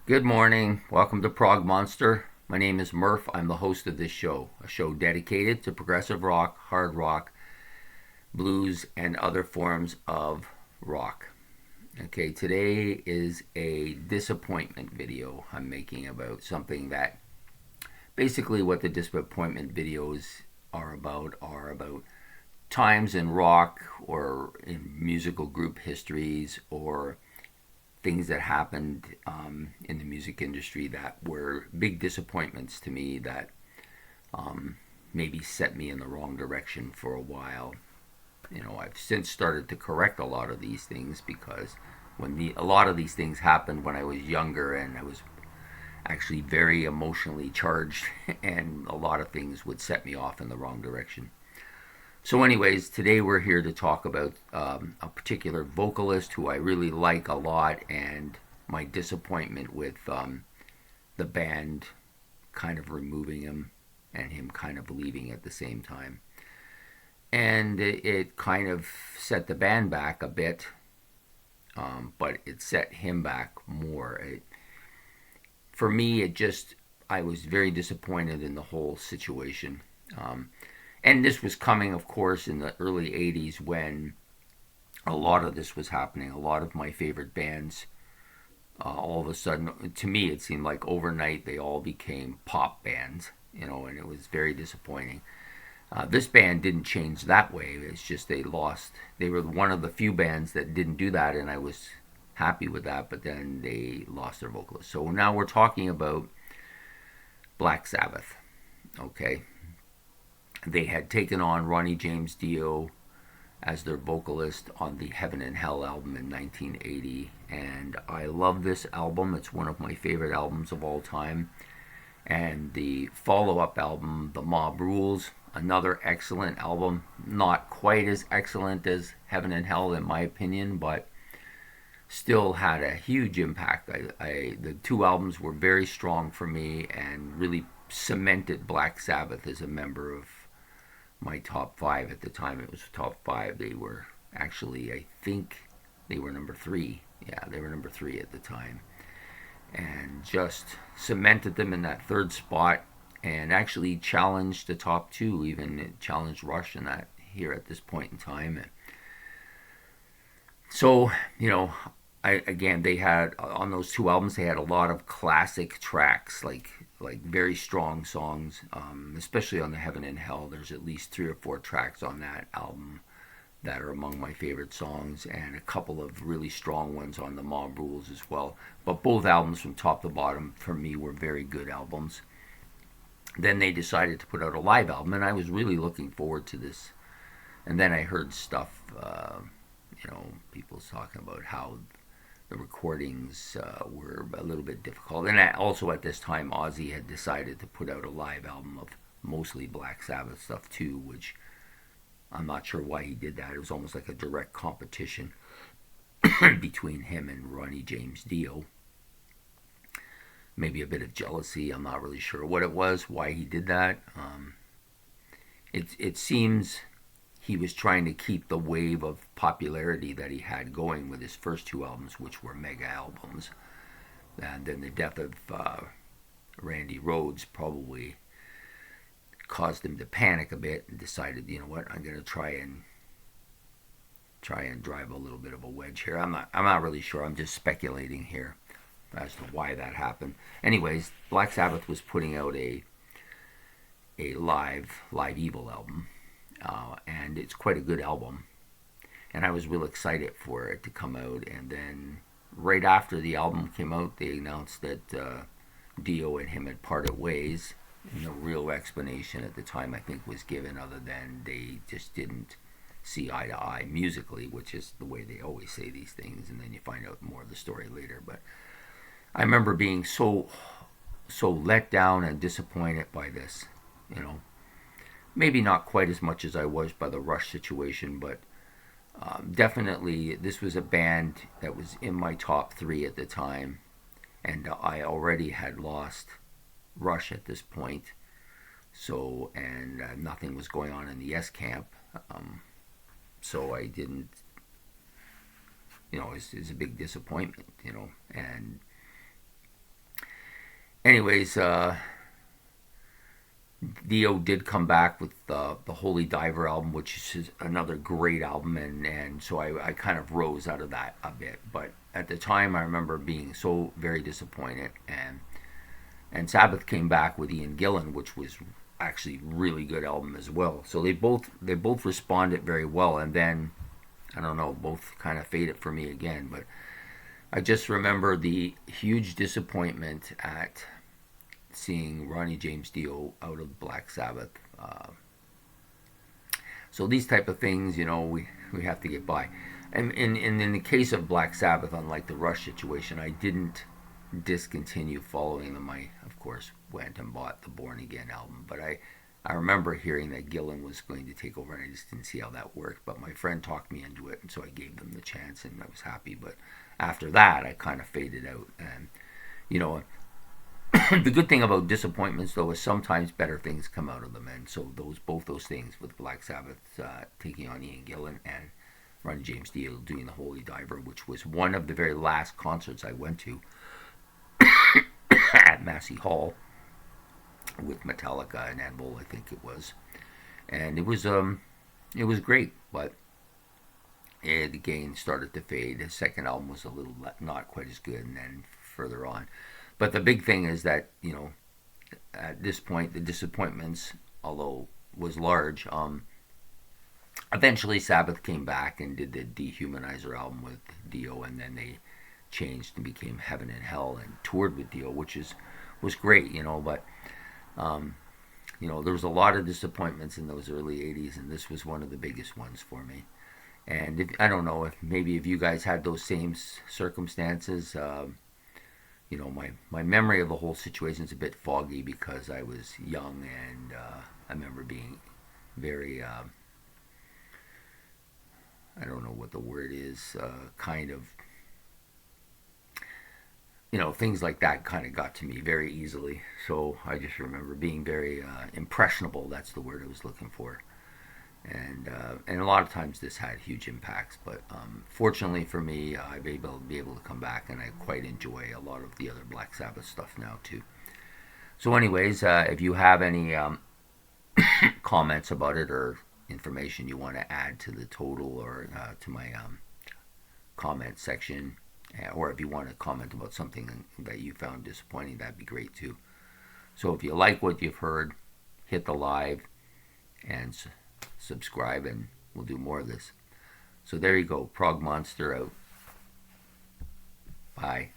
Good morning. Welcome to Prog Monster. My name is Murph. I'm the host of this show, a show dedicated to progressive rock, hard rock, blues, and other forms of rock. Okay, today is a disappointment video I'm making about something that basically what the disappointment videos are about times in rock or in musical group histories or things that happened in the music industry that were big disappointments to me that maybe set me in the wrong direction for a while. I've since started to correct a lot of these things because a lot of these things happened when I was younger and I was actually very emotionally charged, and a lot of things would set me off in the wrong direction. So, anyways, today we're here to talk about a particular vocalist who I really like a lot, and my disappointment with the band kind of removing him and him kind of leaving at the same time. And it kind of set the band back a bit, but it set him back more. For me, I was very disappointed in the whole situation. And this was coming, of course, in the early 80s when a lot of this was happening. A lot of my favorite bands, all of a sudden, to me, it seemed like overnight they all became pop bands, and it was very disappointing. This band didn't change that way. It's just they were one of the few bands that didn't do that, and I was happy with that, but then they lost their vocalist. So now we're talking about Black Sabbath, okay? They had taken on Ronnie James Dio as their vocalist on the Heaven and Hell album in 1980, and I love this album. It's one of my favorite albums of all time. And the follow-up album, The Mob Rules, another excellent album. Not quite as excellent as Heaven and Hell in my opinion, but still had a huge impact. The two albums were very strong for me and really cemented Black Sabbath as a member of my top five. At the time it was top five. They were actually, I think they were number three. Yeah, they were number three at the time, and just cemented them in that third spot, and actually challenged the top two, even challenged Rush in that here at this point in time. And so, they had on those two albums, they had a lot of classic tracks, like very strong songs, especially on the Heaven and Hell. There's at least 3 or 4 tracks on that album that are among my favorite songs, and a couple of really strong ones on the Mob Rules as well. But both albums from top to bottom for me were very good albums. Then they decided to put out a live album, and I was really looking forward to this. And then I heard stuff, people talking about how the recordings were a little bit difficult. And also at this time, Ozzy had decided to put out a live album of mostly Black Sabbath stuff too, which I'm not sure why he did that. It was almost like a direct competition between him and Ronnie James Dio. Maybe a bit of jealousy. I'm not really sure what it was, why he did that. It seems he was trying to keep the wave of popularity that he had going with his first two albums, which were mega albums. And then the death of Randy Rhoads probably caused him to panic a bit and decided, you know what, I'm going to try and drive a little bit of a wedge here. I'm not really sure. I'm just speculating here as to why that happened. Anyways, Black Sabbath was putting out a live Evil album, and it's quite a good album. And I was real excited for it to come out. And then right after the album came out, they announced that Dio and him had parted ways. No real explanation at the time, I think, was given other than they just didn't see eye to eye musically, which is the way they always say these things, and then you find out more of the story later. But I remember being so let down and disappointed by this. Maybe not quite as much as I was by the Rush situation, but definitely this was a band that was in my top 3 at the time, and I already had lost Rush at this point. So, and nothing was going on in the S camp. So I didn't, it's a big disappointment, and anyways, Dio did come back with the Holy Diver album, which is another great album, and so I kind of rose out of that a bit. But at the time, I remember being so very disappointed, and Sabbath came back with Ian Gillan, which was actually really good album as well. So they both responded very well, and then I don't know, both kind of faded for me again. But I just remember the huge disappointment at seeing Ronnie James Dio out of Black Sabbath. So these type of things, we have to get by. And in the case of Black Sabbath, unlike the Rush situation, I didn't discontinue following them. I, of course, went and bought the Born Again album. But I remember hearing that Gillan was going to take over, and I just didn't see how that worked. But my friend talked me into it, and so I gave them the chance, and I was happy. But after that, I kind of faded out. And, the good thing about disappointments, though, is sometimes better things come out of them. And so both those things with Black Sabbath taking on Ian Gillan and Ronnie James Dio doing the Holy Diver, which was one of the very last concerts I went to at Massey Hall with Metallica and Anvil, I think it was. And it was great, but it again started to fade. His second album was a little not quite as good, and then further on. But the big thing is that, at this point, the disappointments, although was large, eventually Sabbath came back and did the Dehumanizer album with Dio, and then they changed and became Heaven and Hell and toured with Dio, which was great, but, there was a lot of disappointments in those early 80s, and this was one of the biggest ones for me. And I don't know if you guys had those same circumstances. My memory of the whole situation is a bit foggy because I was young, and I remember being very, I don't know what the word is, kind of, things like that kind of got to me very easily. So I just remember being very impressionable. That's the word I was looking for. And a lot of times this had huge impacts, but fortunately for me, I've been able to come back, and I quite enjoy a lot of the other Black Sabbath stuff now too. So anyways, if you have any comments about it or information you want to add to the total or to my comment section, or if you want to comment about something that you found disappointing, that'd be great too. So if you like what you've heard, hit the like and subscribe, and we'll do more of this. So there you go, Prog Monster out. Bye.